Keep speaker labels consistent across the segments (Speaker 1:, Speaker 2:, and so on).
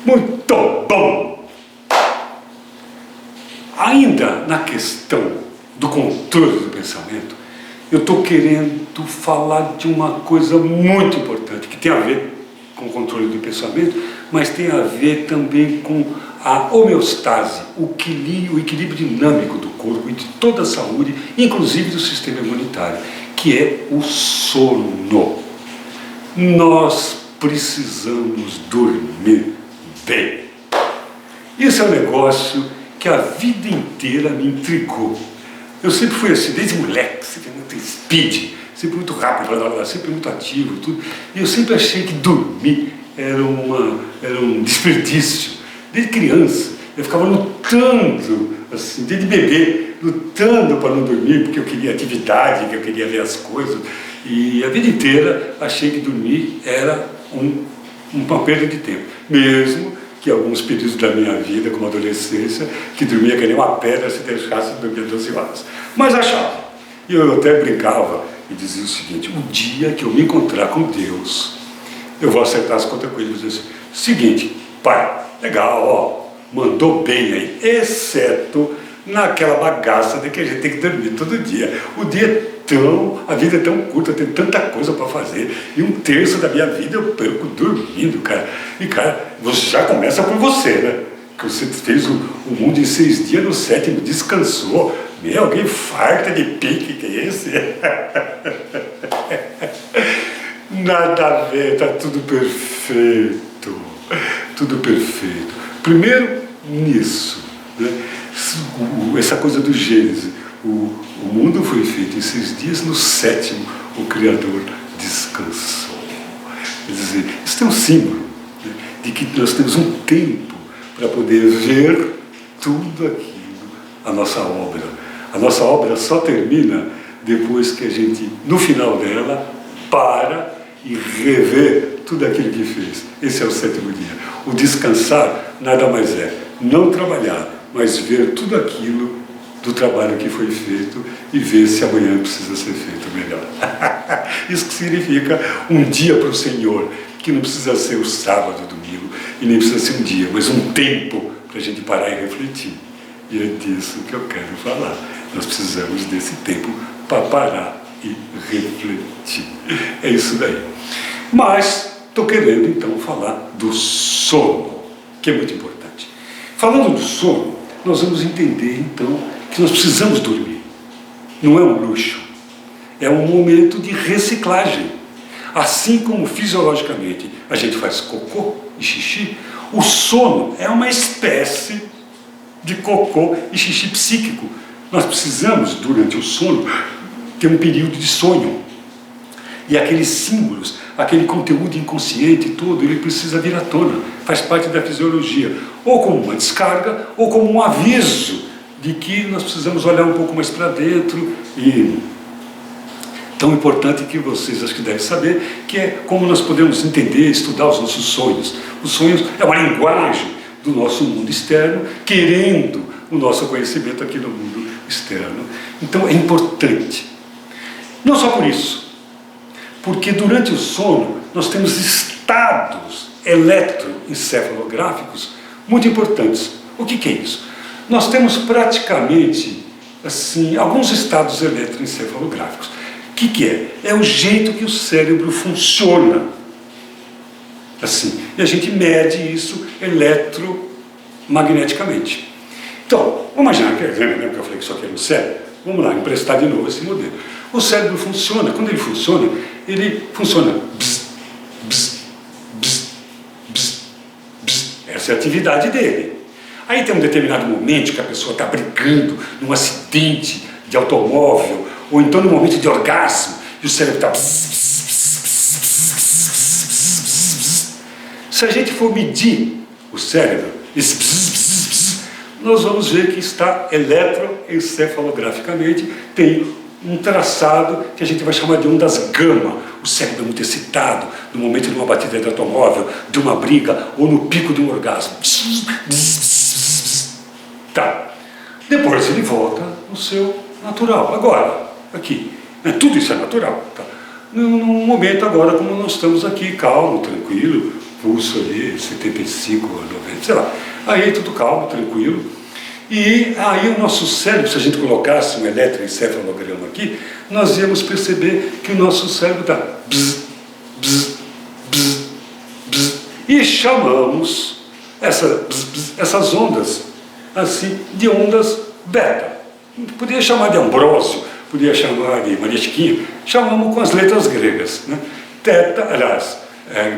Speaker 1: Muito bom! Ainda na questão do controle do pensamento, eu estou querendo falar de uma coisa muito importante, que tem a ver com o controle do pensamento, mas tem a ver também com a homeostase, o equilíbrio dinâmico do corpo e de toda a saúde, inclusive do sistema imunitário, que é o sono. Nós precisamos dormir bem. Isso é um negócio que a vida inteira me intrigou. Eu sempre fui assim, desde moleque, sempre muito speed, sempre muito rápido, sempre muito ativo, tudo. E eu sempre achei que dormir era um desperdício. Desde criança, eu ficava lutando, assim, desde bebê, lutando para não dormir, porque eu queria atividade, que eu queria ver as coisas. E a vida inteira achei que dormir era uma perda de tempo. Mesmo que alguns períodos da minha vida, como adolescência, que dormia que nem uma pedra se deixasse dormir 12 horas. Mas achava. E eu até brincava e dizia o seguinte: o dia que eu me encontrar com Deus, eu vou acertar as contas com ele e dizer assim: seguinte, pai, legal, ó, mandou bem aí, exceto naquela bagaça de que a gente tem que dormir todo dia. O dia é a vida é tão curta, tem tanta coisa para fazer, e 1/3 da minha vida eu perco dormindo, cara. E, cara, você já começa por você, né? Que você fez o mundo em 6 dias, no 7º descansou. Meu, alguém farta de pique, que é esse? Nada a ver, tá tudo perfeito. Tudo perfeito. Primeiro, nisso, né? Essa coisa do Gênesis. O mundo foi feito em 6 dias, no 7º o Criador descansou. Quer dizer, isso tem um símbolo, né, de que nós temos um tempo para poder ver tudo aquilo, a nossa obra. A nossa obra só termina depois que a gente, no final dela, para e revê tudo aquilo que fez. Esse é o 7º dia. O descansar nada mais é não trabalhar, mas ver tudo aquilo do trabalho que foi feito e ver se amanhã precisa ser feito melhor. Isso que significa um dia para o Senhor, que não precisa ser o sábado, o domingo, e nem precisa ser um dia, mas um tempo para a gente parar e refletir. E é disso que eu quero falar. Nós precisamos desse tempo para parar e refletir. É isso daí. Mas estou querendo então falar do sono, que é muito importante. Falando do sono, nós vamos entender então que nós precisamos dormir. Não é um luxo, é um momento de reciclagem. Assim como fisiologicamente a gente faz cocô e xixi, o sono é uma espécie de cocô e xixi psíquico. Nós precisamos, durante o sono, ter um período de sonho. E aqueles símbolos, aquele conteúdo inconsciente todo, ele precisa vir à tona, faz parte da fisiologia, ou como uma descarga, ou como um aviso de que nós precisamos olhar um pouco mais para dentro. E tão importante que vocês acho que devem saber, que é como nós podemos entender, estudar os nossos sonhos. Os sonhos é uma linguagem do nosso mundo externo, querendo o nosso conhecimento aqui no mundo externo. Então é importante. Não só por isso, porque durante o sono nós temos estados eletroencefalográficos muito importantes. O que é isso? Nós temos praticamente assim, alguns estados eletroencefalográficos. O que é? É o jeito que o cérebro funciona. Assim, e a gente mede isso eletromagneticamente. Então, vamos imaginar que eu falei que só quero o cérebro? Vamos lá, emprestar de novo esse modelo. O cérebro funciona, quando ele funciona bzz, bzz, bzz, bzz, bzz. Essa é a atividade dele. Aí tem um determinado momento que a pessoa está brigando num acidente de automóvel, ou então num momento de orgasmo, e o cérebro está... Se a gente for medir o cérebro, esse nós vamos ver que está eletroencefalograficamente, tem um traçado que a gente vai chamar de ondas gama. O cérebro é muito excitado no momento de uma batida de automóvel, de uma briga, ou no pico de um orgasmo. Tá. Depois ele volta no seu natural. Agora, aqui, né, tudo isso é natural. Tá? Num momento agora, como nós estamos aqui, calmo, tranquilo, pulso ali, 75, 90, sei lá. Aí tudo calmo, tranquilo. E aí o nosso cérebro, se a gente colocasse um eletroencefalograma aqui, nós íamos perceber que o nosso cérebro está bzz, bzz, bzz, bzz, e chamamos essas ondas assim de ondas beta. Podia chamar de Ambrósio, podia chamar de Mariachiquinho, chamamos com as letras gregas, né? Teta, aliás,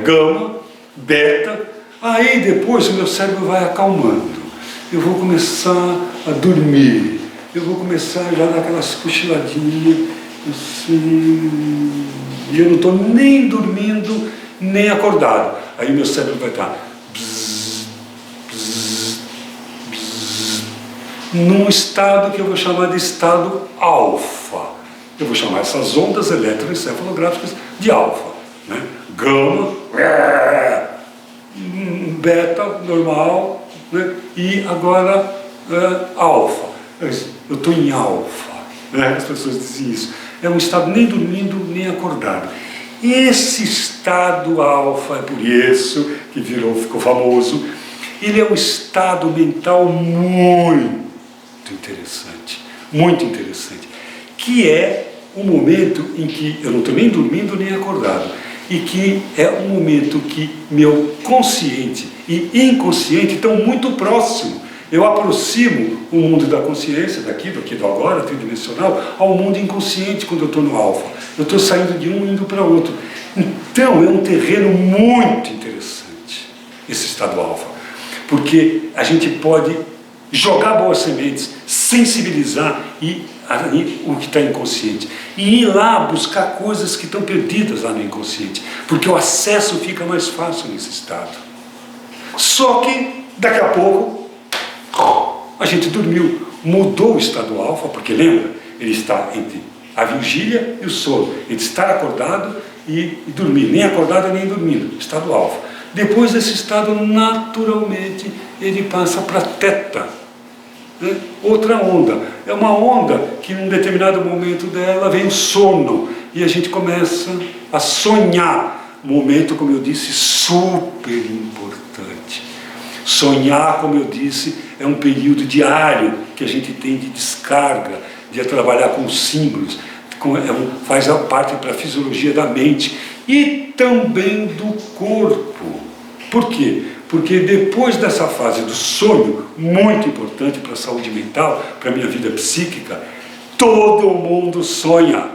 Speaker 1: gama, beta. Aí depois o meu cérebro vai acalmando. Eu vou começar a dormir, eu vou começar a já dar aquelas cochiladinhas, assim, e eu não estou nem dormindo, nem acordado. Aí meu cérebro vai estar bzz, bzz, bzz, num estado que eu vou chamar de estado alfa. Eu vou chamar essas ondas eletroencefalográficas de alfa, né? Gama, beta, normal, né? E agora alfa. Eu estou em alfa, né? As pessoas dizem isso. É um estado nem dormindo, nem acordado. Esse estado alfa, é por isso que ficou famoso, ele é um estado mental muito interessante, que é um momento em que eu não estou nem dormindo, nem acordado, e que é um momento que meu consciente e inconsciente estão muito próximos. Eu aproximo o mundo da consciência, daqui do agora, tridimensional, ao mundo inconsciente quando eu estou no alfa. Eu estou saindo de um e indo para outro. Então é um terreno muito interessante, esse estado alfa, porque a gente pode jogar boas sementes, sensibilizar o que está inconsciente e ir lá buscar coisas que estão perdidas lá no inconsciente, porque o acesso fica mais fácil nesse estado. Só que daqui a pouco a gente dormiu, mudou o estado alfa, porque lembra, ele está entre a vigília e o sono, entre estar acordado e dormir, nem acordado nem dormindo, estado alfa. Depois esse estado naturalmente ele passa para teta, né? Outra onda, é uma onda que em um determinado momento dela vem o sono e a gente começa a sonhar, momento, como eu disse, super importante. Sonhar, como eu disse, é um período diário que a gente tem de descarga, de trabalhar com símbolos, faz a parte para a fisiologia da mente e também do corpo. Por quê? Porque depois dessa fase do sonho, muito importante para a saúde mental, para a minha vida psíquica, todo mundo sonha,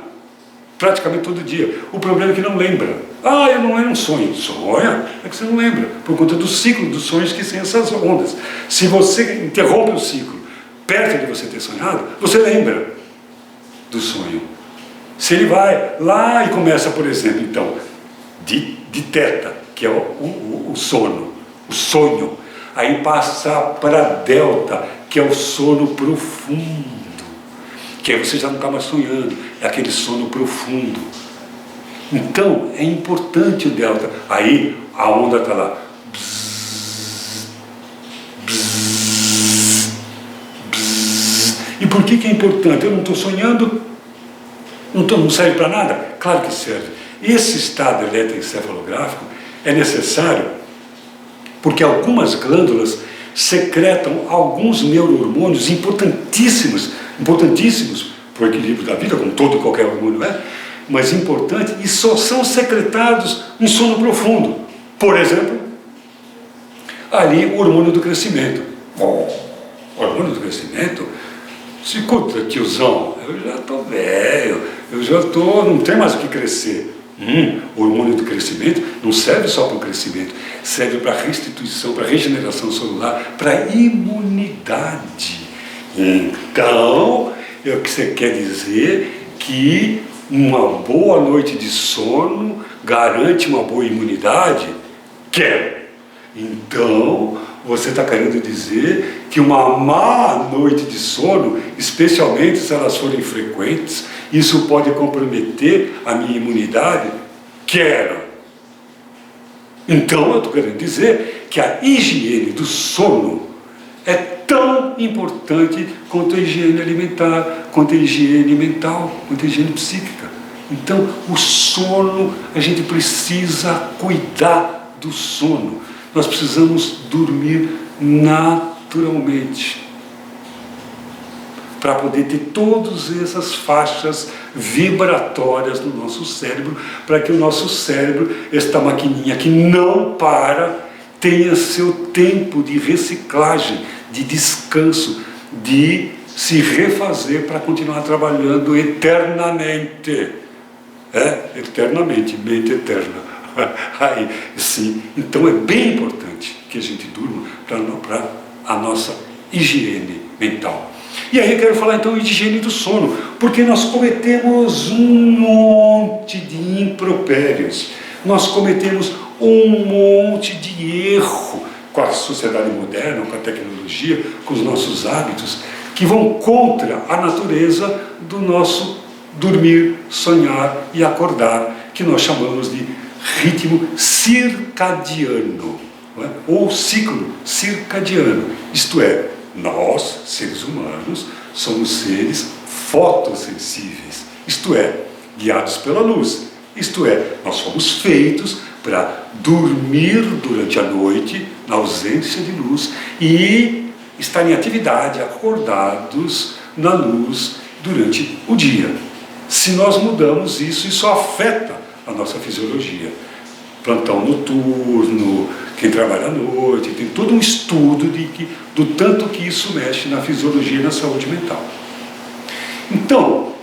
Speaker 1: praticamente todo dia. O problema é que não lembra. Eu não é um sonho. Sonha, é que você não lembra, por conta do ciclo dos sonhos que tem essas ondas. Se você interrompe o ciclo perto de você ter sonhado, você lembra do sonho. Se ele vai lá e começa, por exemplo, então, de teta, que é o sono, o sonho, aí passa para delta, que é o sono profundo, que aí você já não está mais sonhando, é aquele sono profundo. Então é importante o delta, aí a onda está lá, bzz, bzz, bzz. E por que é importante? Eu não estou sonhando, não serve para nada? Claro que serve. Esse estado eletroencefalográfico é necessário porque algumas glândulas secretam alguns neurohormônios importantíssimos para o equilíbrio da vida, como todo e qualquer hormônio é, mas importante, e só são secretados em sono profundo. Por exemplo, ali o hormônio do crescimento. O hormônio do crescimento? Escuta, tiozão, eu já estou velho, não tem mais o que crescer. O hormônio do crescimento não serve só para o crescimento, serve para a restituição, para a regeneração celular, para a imunidade. Então, o que você quer dizer que uma boa noite de sono garante uma boa imunidade? Quero. Então, você está querendo dizer que uma má noite de sono, especialmente se elas forem frequentes, isso pode comprometer a minha imunidade? Quero. Então eu estou querendo dizer que a higiene do sono é tão importante quanto a higiene alimentar, quanto a higiene mental, quanto a higiene psíquica. Então o sono, a gente precisa cuidar do sono. Nós precisamos dormir naturalmente, para poder ter todas essas faixas vibratórias no nosso cérebro, para que o nosso cérebro, esta maquininha que não para, tenha seu tempo de reciclagem, de descanso, de se refazer para continuar trabalhando eternamente. Eternamente, mente eterna. Aí, sim. Então é bem importante que a gente durma para a nossa higiene mental. E aí eu quero falar então de higiene do sono, porque nós cometemos um monte de impropérios, nós cometemos um monte de erro com a sociedade moderna, com a tecnologia, com os nossos hábitos, que vão contra a natureza do nosso dormir, sonhar e acordar, que nós chamamos de ritmo circadiano, não é? Ou ciclo circadiano, isto é, nós, seres humanos, somos seres fotossensíveis, isto é, guiados pela luz, isto é, nós fomos feitos para dormir durante a noite, na ausência de luz, e estar em atividade, acordados na luz durante o dia. Se nós mudamos isso, isso afeta a nossa fisiologia. Plantão noturno, quem trabalha à noite, tem todo um estudo do tanto que isso mexe na fisiologia e na saúde mental. Então,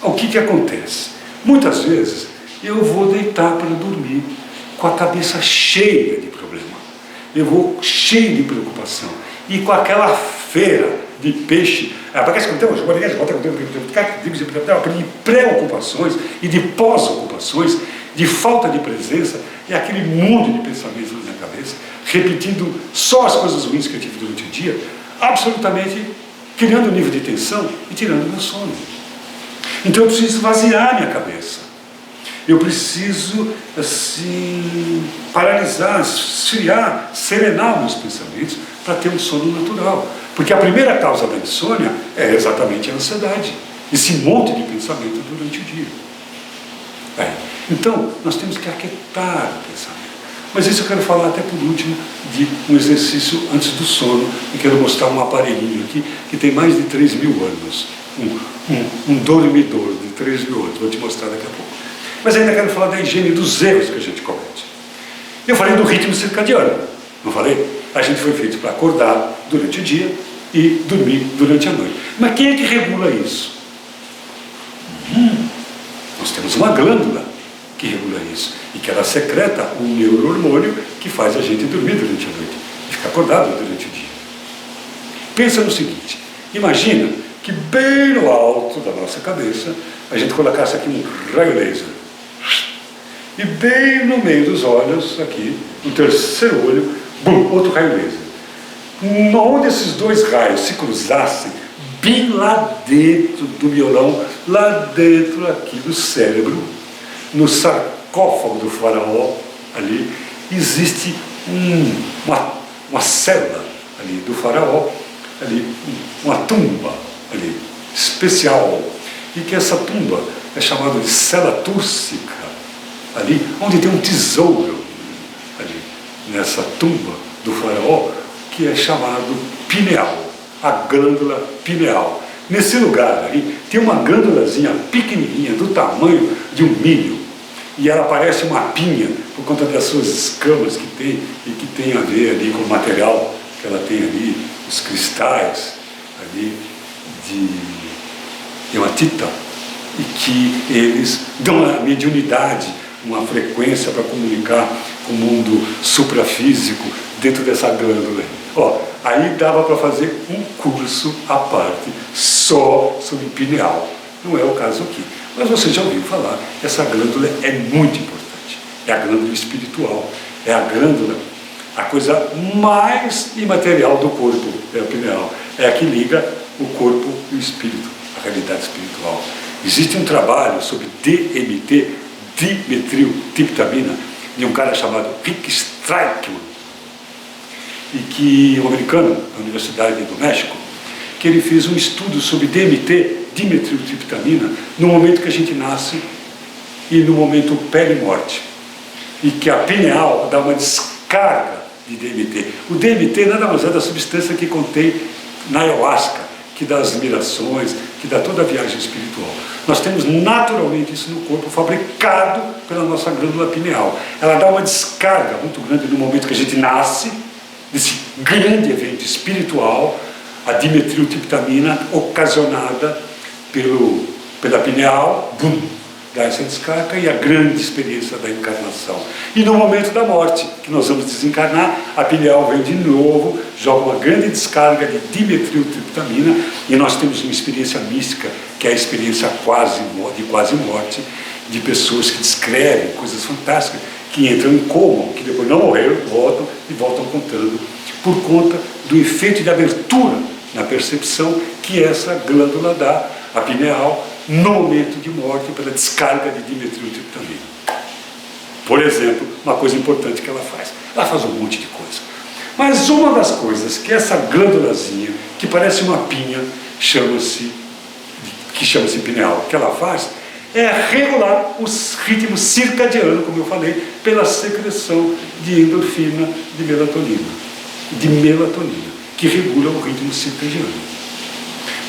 Speaker 1: o que acontece? Muitas vezes eu vou deitar para dormir com a cabeça cheia de problema, eu vou cheio de preocupação, e com aquela feira de peixe, de preocupações e de pós-ocupações, de falta de presença, e aquele mundo de pensamentos na minha cabeça, repetindo só as coisas ruins que eu tive durante o dia, absolutamente criando um nível de tensão e tirando o meu sono. Então eu preciso esvaziar minha cabeça, eu preciso assim paralisar, esfriar, serenar meus pensamentos para ter um sono natural, porque a primeira causa da insônia é exatamente a ansiedade, esse monte de pensamento durante o dia. Então, nós temos que aquietar o pensamento. Mas isso eu quero falar até por último de um exercício antes do sono, e quero mostrar um aparelhinho aqui que tem mais de 3.000 anos, um dormidor de 3.000 anos, vou te mostrar daqui a pouco. Mas ainda quero falar da higiene dos erros que a gente comete. Eu falei do ritmo circadiano, não falei? A gente foi feito para acordar durante o dia e dormir durante a noite. Mas quem é que regula isso? Nós temos uma glândula que regula isso, e que ela secreta um neurohormônio que faz a gente dormir durante a noite e ficar acordado durante o dia. Pensa no seguinte, imagina que bem no alto da nossa cabeça a gente colocasse aqui um raio laser, e bem no meio dos olhos, aqui, no terceiro olho, bum, outro raio laser. Onde esses dois raios se cruzassem, bem lá dentro do miolão, lá dentro aqui do cérebro, no sarcófago do faraó, ali, existe uma célula ali do faraó, ali, uma tumba ali, especial, e que essa tumba é chamada de cela túrcica, ali, onde tem um tesouro, ali, nessa tumba do faraó, que é chamado pineal, a glândula pineal. Nesse lugar ali, tem uma glândulazinha pequenininha, do tamanho de um milho, e ela parece uma pinha, por conta das suas escamas que tem, e que tem a ver ali com o material que ela tem ali, os cristais ali de hematita, e que eles dão a mediunidade, uma frequência para comunicar com o mundo suprafísico dentro dessa glândula. Aí dava para fazer um curso à parte só sobre pineal. Não é o caso aqui. Mas você já ouviu falar, essa glândula é muito importante. É a glândula espiritual. É a glândula, a coisa mais imaterial do corpo, é a pineal. É a que liga o corpo e o espírito, a realidade espiritual. Existe um trabalho sobre DMT, dimetiltriptamina, de um cara chamado Rick Strikeman, e que, um americano da Universidade do México, que ele fez um estudo sobre DMT, dimetiltriptamina, no momento que a gente nasce e no momento pele-morte. e que a pineal dá uma descarga de DMT. O DMT nada mais é da substância que contém na ayahuasca, que dá as mirações, que dá toda a viagem espiritual. Nós temos naturalmente isso no corpo, fabricado pela nossa glândula pineal. Ela dá uma descarga muito grande no momento que a gente nasce, desse grande evento espiritual, a dimetiltriptamina ocasionada pela pineal, bum, dá essa descarga e a grande experiência da encarnação. E no momento da morte, que nós vamos desencarnar, a pineal vem de novo, joga uma grande descarga de dimetiltriptamina e nós temos uma experiência mística, que é a experiência de quase morte, de pessoas que descrevem coisas fantásticas, que entram em coma, que depois não morreram, voltam contando, por conta do efeito de abertura na percepção que essa glândula dá, a pineal, no momento de morte, pela descarga de dimetiltriptamina. Por exemplo, uma coisa importante que ela faz um monte de coisa. Mas uma das coisas que essa glândulazinha, que parece uma pinha, chama-se pineal, que ela faz é regular os ritmos circadianos, como eu falei, pela secreção de endorfina, de melatonina, que regula o ritmo circadiano.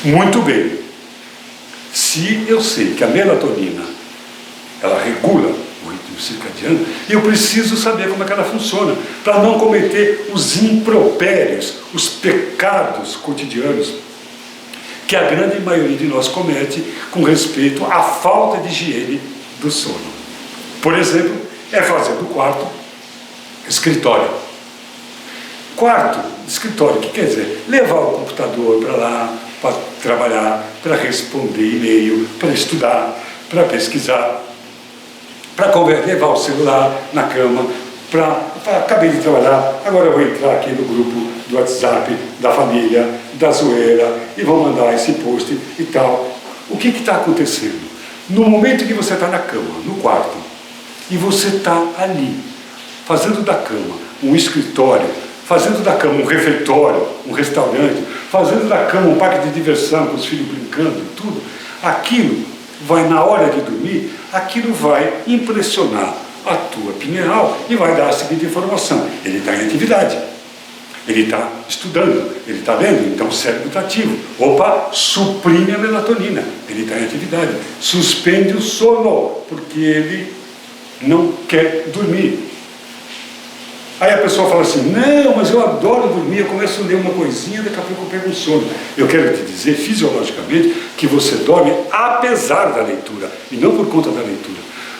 Speaker 1: Muito bem. Se eu sei que a melatonina, ela regula o ritmo circadiano, eu preciso saber como é que ela funciona, para não cometer os impropérios, os pecados cotidianos, que a grande maioria de nós comete com respeito à falta de higiene do sono. Por exemplo, é fazer do quarto escritório. Quarto, escritório, o que quer dizer? Levar o computador para lá, para trabalhar, para responder e-mail, para estudar, para pesquisar, para levar o celular na cama, acabei de trabalhar, agora eu vou entrar aqui no grupo do WhatsApp, da família, da zoeira, e vou mandar esse post e tal. O que está acontecendo? No momento que você está na cama, no quarto, e você está ali, fazendo da cama um escritório, fazendo da cama um refeitório, um restaurante, fazendo da cama um parque de diversão com os filhos brincando, tudo, aquilo vai, na hora de dormir, aquilo vai impressionar a tua pineal e vai dar a seguinte informação: ele está em atividade, ele está estudando, ele está lendo, então o cérebro está ativo. Opa, suprime a melatonina, ele está em atividade, suspende o sono, porque ele não quer dormir. Aí a pessoa fala assim: não, mas eu adoro dormir, eu começo a ler uma coisinha, daqui a pouco eu pego um sono. Eu quero te dizer, fisiologicamente, que você dorme apesar da leitura, e não por conta da leitura.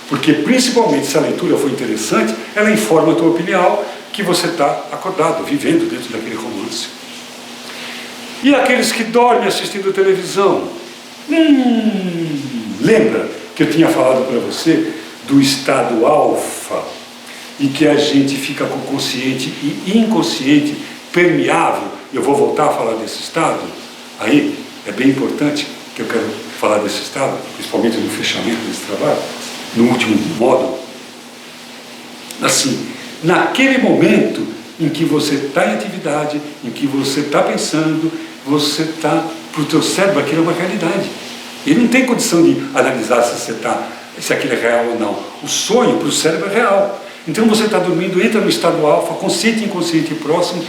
Speaker 1: Porque, principalmente, se a leitura for interessante, ela informa a tua pineal que você está acordado, vivendo dentro daquele romance. E aqueles que dormem assistindo televisão? Lembra que eu tinha falado para você do estado alfa, e que a gente fica com consciente e inconsciente permeável? Eu vou voltar a falar desse estado. Aí é bem importante que eu quero falar desse estado, principalmente no fechamento desse trabalho, no último módulo. Assim, naquele momento em que você está em atividade, em que você está pensando, você está, para o teu cérebro, aquilo é uma realidade. Ele não tem condição de analisar se aquilo é real ou não. O sonho para o cérebro é real. Então você está dormindo, entra no estado alfa, consciente, inconsciente e próximo,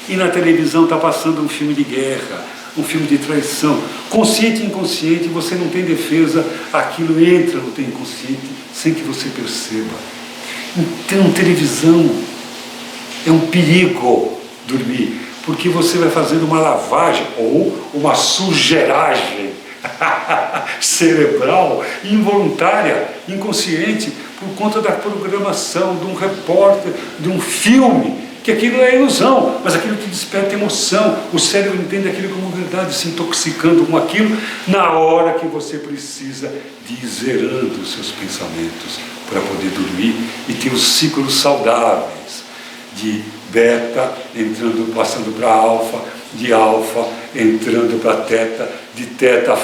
Speaker 1: e na televisão está passando um filme de guerra, um filme de traição. Consciente e inconsciente, você não tem defesa, aquilo entra no teu inconsciente sem que você perceba. Então, televisão é um perigo dormir, porque você vai fazendo uma lavagem ou uma sujeiragem cerebral, involuntária, inconsciente, por conta da programação de um repórter, de um filme, que aquilo é ilusão, mas aquilo te desperta emoção, o cérebro entende aquilo como verdade, se intoxicando com aquilo, na hora que você precisa de ir zerando os seus pensamentos para poder dormir e ter os ciclos saudáveis, de beta passando para alfa, de alfa entrando para teta, de teta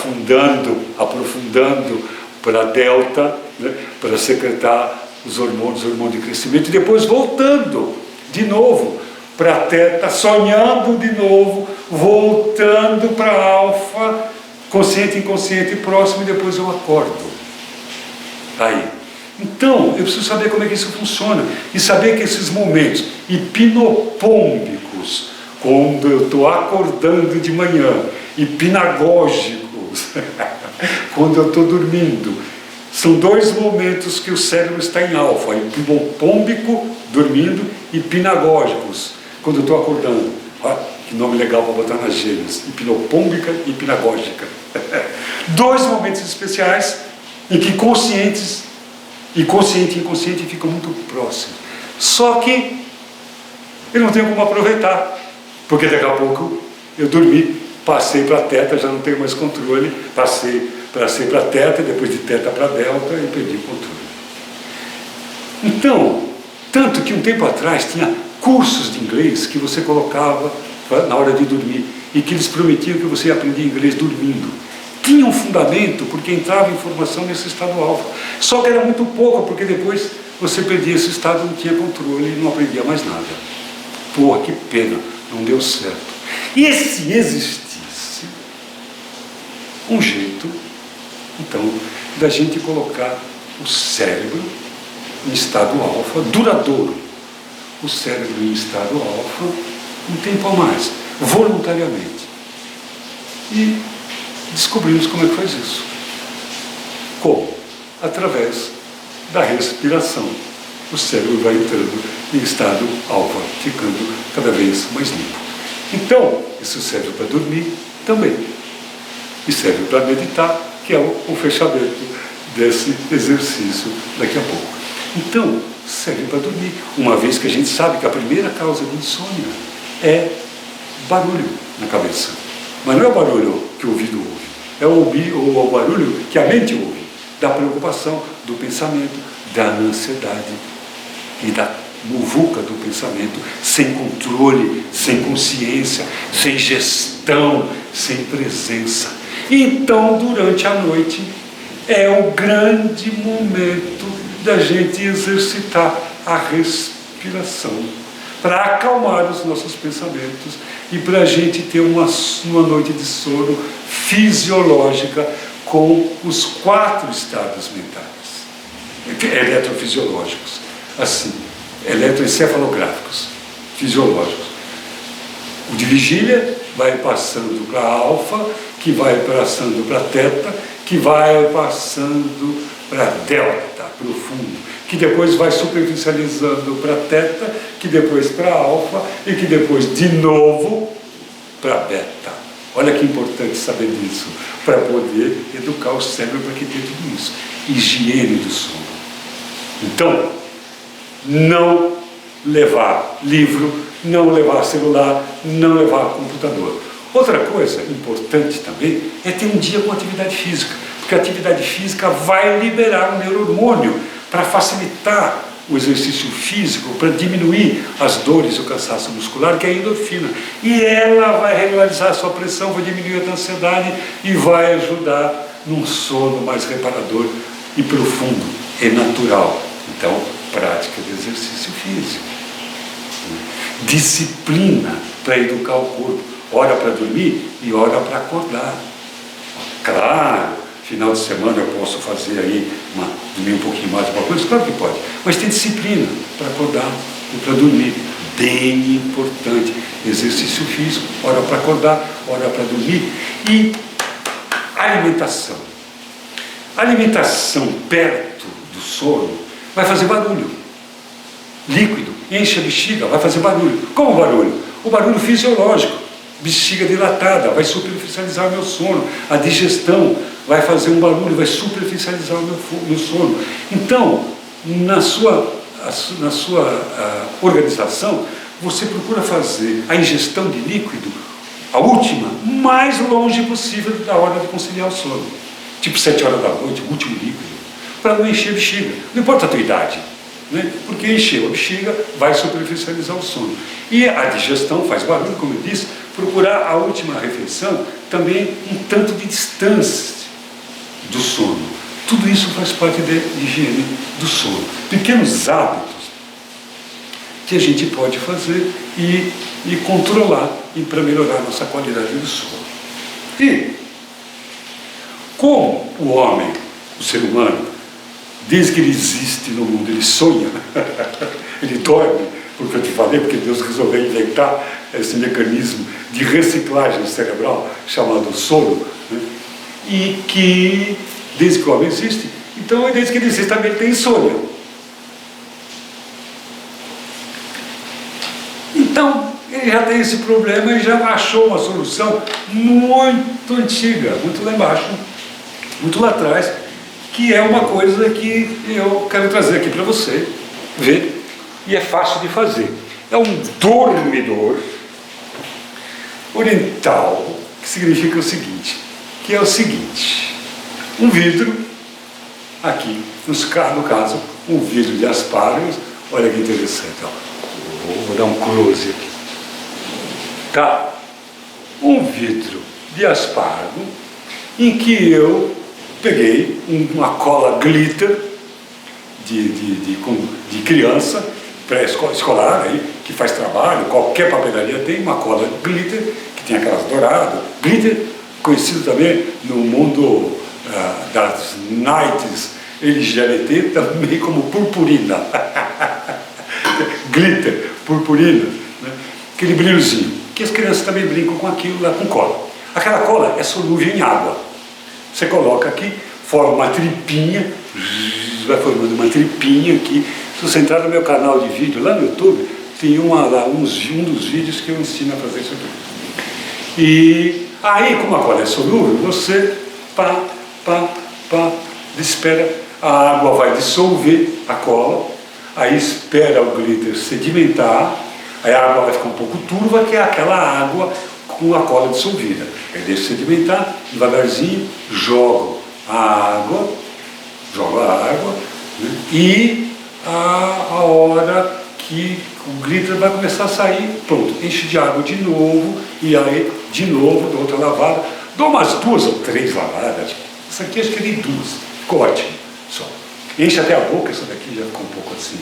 Speaker 1: aprofundando para delta, né, para secretar os hormônios de crescimento, e depois voltando de novo para teta, sonhando de novo, voltando para alfa, consciente, inconsciente, próximo, e depois eu acordo. Aí, Então, eu preciso saber como é que isso funciona e saber que esses momentos hipnopômbicos, quando eu estou acordando de manhã, hipnagógicos, quando eu estou dormindo, são dois momentos que o cérebro está em alfa, hipnopômbico, dormindo, e hipnagógicos, quando eu estou acordando. Olha, que nome legal para botar nas gêmeas, hipnopômbica e hipnagógica. Dois momentos especiais em que consciente e inconsciente ficam muito próximos. Só que eu não tenho como aproveitar, porque daqui a pouco eu dormi, passei para teta, já não tenho mais controle, passei para teta, depois de teta para delta e perdi o controle. Então, tanto que um tempo atrás tinha cursos de inglês que você colocava na hora de dormir e que eles prometiam que você ia aprender inglês dormindo. Tinha um fundamento porque entrava informação nesse estado alfa. Só que era muito pouco, porque depois você perdia esse estado, não tinha controle e não aprendia mais nada. Porra, que pena, não deu certo. E se existisse um jeito, então, da gente colocar o cérebro em estado alfa, duradouro, o cérebro em estado alfa, um tempo a mais, voluntariamente. E descobrimos como é que faz isso. Como? Através da respiração. O cérebro vai entrando em estado alfa, ficando cada vez mais limpo. Então, isso serve para dormir também. E serve para meditar, que é o fechamento desse exercício daqui a pouco. Então, serve para dormir, uma vez que a gente sabe que a primeira causa de insônia é barulho na cabeça. Mas não é o barulho que o ouvido ouve, é o barulho que a mente ouve, da preocupação, do pensamento, da ansiedade e da muvuca do pensamento, sem controle, sem consciência, sem gestão, sem presença. Então, durante a noite, é o grande momento da gente exercitar a respiração, para acalmar os nossos pensamentos e para a gente ter uma noite de sono fisiológica com os 4 estados mentais, eletrofisiológicos, assim, eletroencefalográficos, fisiológicos. O de vigília vai passando para alfa, que vai passando para teta, que vai passando para delta, profundo, que depois vai superficializando para teta, que depois para alfa e que depois de novo para beta. Olha que importante saber disso, para poder educar o cérebro para que tenha tudo isso. Higiene do sono. Então, não levar livro, não levar celular, não levar computador. Outra coisa importante também é ter um dia com atividade física, porque a atividade física vai liberar um neurohormônio para facilitar o exercício físico, para diminuir as dores e o cansaço muscular, que é a endorfina. E ela vai regularizar a sua pressão, vai diminuir a ansiedade e vai ajudar num sono mais reparador e profundo e natural. Então, prática de exercício físico. Disciplina para educar o corpo. Hora para dormir e hora para acordar. Claro, final de semana eu posso fazer aí, dormir um pouquinho mais, uma coisa, claro que pode. Mas tem disciplina para acordar e para dormir. Bem importante. Exercício físico, hora para acordar, hora para dormir. E alimentação. Alimentação perto do sono vai fazer barulho. Líquido, enche a bexiga, vai fazer barulho. Como barulho? O barulho fisiológico. Bexiga dilatada, vai superficializar o meu sono. A digestão vai fazer um barulho, vai superficializar o meu sono. Então, na sua organização, você procura fazer a ingestão de líquido, a última, mais longe possível da hora de conciliar o sono. Tipo 7 horas da noite, o último líquido, para não encher a bexiga. Não importa a tua idade, né? Porque encheu a bexiga, vai superficializar o sono. E a digestão faz barulho, como eu disse, procurar a última refeição também um tanto de distância do sono. Tudo isso faz parte da higiene do sono. Pequenos hábitos que a gente pode fazer e controlar para melhorar a nossa qualidade do sono. E como o homem, o ser humano, desde que ele existe no mundo, ele sonha, ele dorme, porque eu te falei, porque Deus resolveu inventar esse mecanismo de reciclagem cerebral chamado sono, né? E que, desde que o homem existe, então desde que ele existe também ele tem insônia. Então, ele já tem esse problema e já achou uma solução muito antiga, muito lá embaixo, muito lá atrás, que é uma coisa que eu quero trazer aqui para você ver, e é fácil de fazer. É um dormidor oriental, que significa o seguinte, que é o seguinte, um vidro, aqui, no caso, um vidro de aspargos, olha que interessante, ó. Vou dar um close aqui. Tá? Um vidro de aspargo em que eu peguei uma cola glitter de criança pré-escolar aí, que faz trabalho, qualquer papelaria tem uma cola glitter, que tem aquelas douradas. Glitter, conhecido também no mundo das nights LGBT, também como purpurina. Glitter, purpurina, né? Aquele brilhozinho, que as crianças também brincam com aquilo lá, com cola. Aquela cola é solúvel em água. Você coloca aqui, forma uma tripinha, vai formando uma tripinha aqui. Se você entrar no meu canal de vídeo, lá no YouTube, tem um dos vídeos que eu ensino a fazer isso aqui. E aí, como a cola é solúvel, você espera, a água vai dissolver a cola, aí espera o glitter sedimentar, aí a água vai ficar um pouco turva, que é aquela água com a cola dissolvida. Aí deixa sedimentar, devagarzinho, jogo a água, né? E a hora que o glitter vai começar a sair, pronto, enche de água de novo, e aí de novo, dou outra lavada, dou umas 2 ou 3 lavadas, essa aqui acho que dei 2, ficou ótimo, só. Enche até a boca, essa daqui já ficou um pouco assim,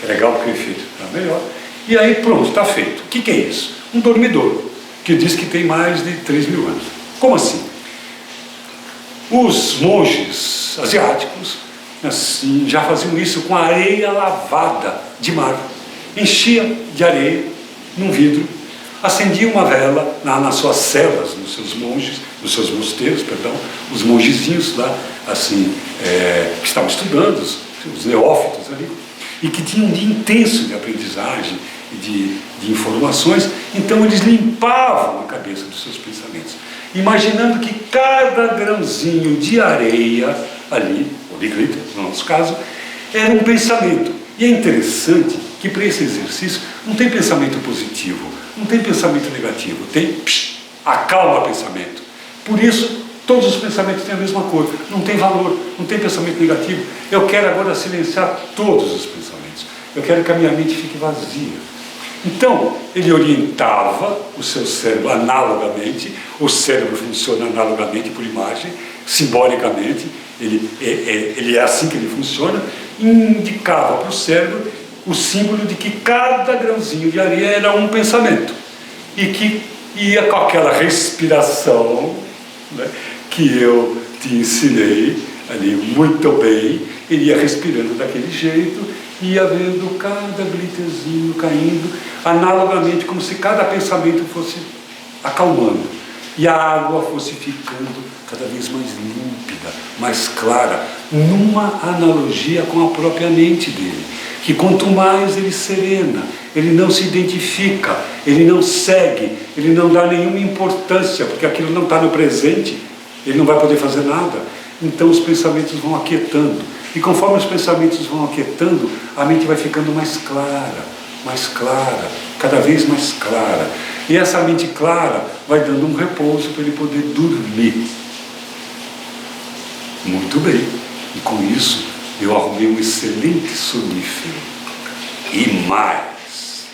Speaker 1: é legal porque o efeito está melhor. E aí pronto, está feito. O que é isso? Um dormidor, que diz que tem mais de 3.000 anos. Como assim? Os monges asiáticos assim, já faziam isso com areia lavada de mar. Enchia de areia num vidro, acendia uma vela nas suas celas, nos seus monges, nos seus mosteiros, perdão, os mongezinhos lá, assim, que estavam estudando, os neófitos ali, e que tinham um dia intenso de aprendizagem e de informações, então eles limpavam a cabeça dos seus pensamentos, imaginando que cada grãozinho de areia ali, ou de glitter, no nosso caso, era um pensamento. E é interessante que para esse exercício não tem pensamento positivo, não tem pensamento negativo, tem acalma pensamento. Por isso, todos os pensamentos têm a mesma cor, não tem valor, não tem pensamento negativo. Eu quero agora silenciar todos os pensamentos, eu quero que a minha mente fique vazia. Então, ele orientava o seu cérebro analogamente, o cérebro funciona analogamente por imagem, simbolicamente, ele é assim que ele funciona, indicava para o cérebro o símbolo de que cada grãozinho de areia era um pensamento, e que ia com aquela respiração, né, que eu te ensinei ali muito bem, ele ia respirando daquele jeito, ia vendo cada glitterzinho caindo, analogamente, como se cada pensamento fosse acalmando, e a água fosse ficando cada vez mais límpida, mais clara, numa analogia com a própria mente dele, que quanto mais ele serena, ele não se identifica, ele não segue, ele não dá nenhuma importância, porque aquilo não está no presente, ele não vai poder fazer nada. Então os pensamentos vão aquietando, e conforme os pensamentos vão aquietando, a mente vai ficando mais clara, cada vez mais clara, e essa mente clara vai dando um repouso para ele poder dormir. Muito bem, e com isso eu arrumei um excelente sonífero, e mais,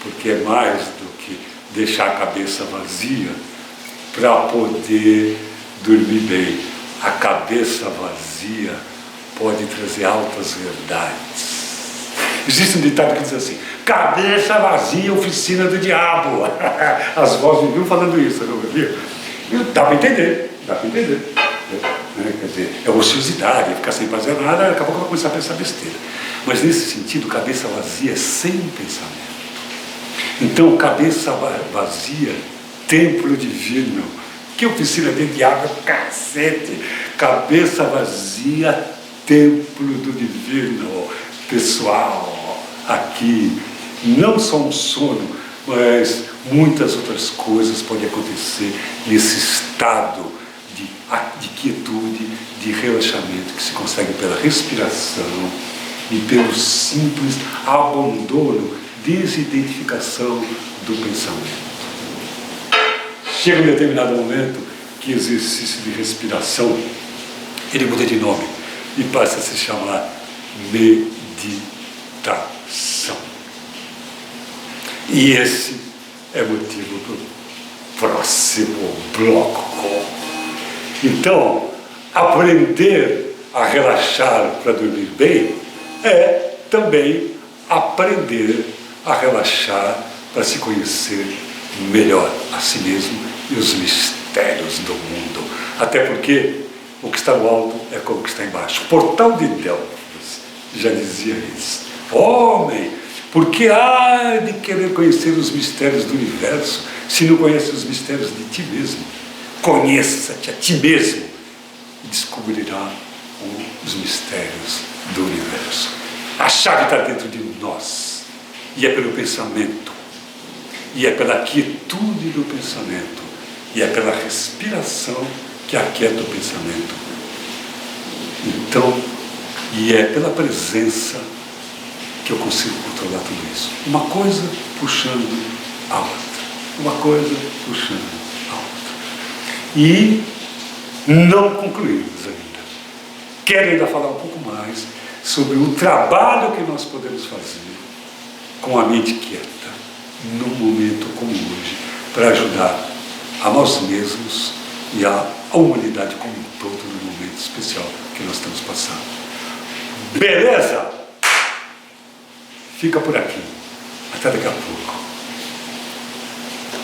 Speaker 1: porque é mais do que deixar a cabeça vazia para poder dormir bem. A cabeça vazia pode trazer altas verdades. Existe um ditado que diz assim: cabeça vazia, oficina do diabo. As vozes viviam falando isso, não viu? Dá para entender, dá para entender. né? Quer dizer, é ociosidade, é ficar sem fazer nada, daqui a pouco vai começar a pensar besteira. Mas nesse sentido, cabeça vazia é sem pensamento. Então, cabeça vazia, templo divino. Que oficina dentro de água, cacete! Cabeça vazia, templo do divino. Pessoal, aqui, não só um sono, mas muitas outras coisas podem acontecer nesse estado de quietude, de relaxamento, que se consegue pela respiração e pelo simples abandono, desidentificação do pensamento. Chega um determinado momento que o exercício de respiração, ele muda de nome e passa a se chamar meditação. E esse é motivo do próximo bloco. Então, aprender a relaxar para dormir bem é também aprender a relaxar para se conhecer melhor a si mesmo e os mistérios do mundo. Até porque o que está no alto é como o que está embaixo. O portal de Delfos já dizia isso. Homem, por que há de querer conhecer os mistérios do universo se não conhece os mistérios de ti mesmo? Conheça-te a ti mesmo e descobrirá os mistérios do universo. A chave está dentro de nós e é pelo pensamento, e é pela quietude do pensamento, e é pela respiração que aquieta o pensamento. Então, e é pela presença que eu consigo controlar tudo isso. Uma coisa puxando a outra. Uma coisa puxando a outra. E não concluímos ainda. Quero ainda falar um pouco mais sobre o trabalho que nós podemos fazer com a mente quieta, num momento como hoje, para ajudar a nós mesmos e a humanidade como um todo no momento especial que nós estamos passando. Beleza? Fica por aqui. Até daqui a pouco.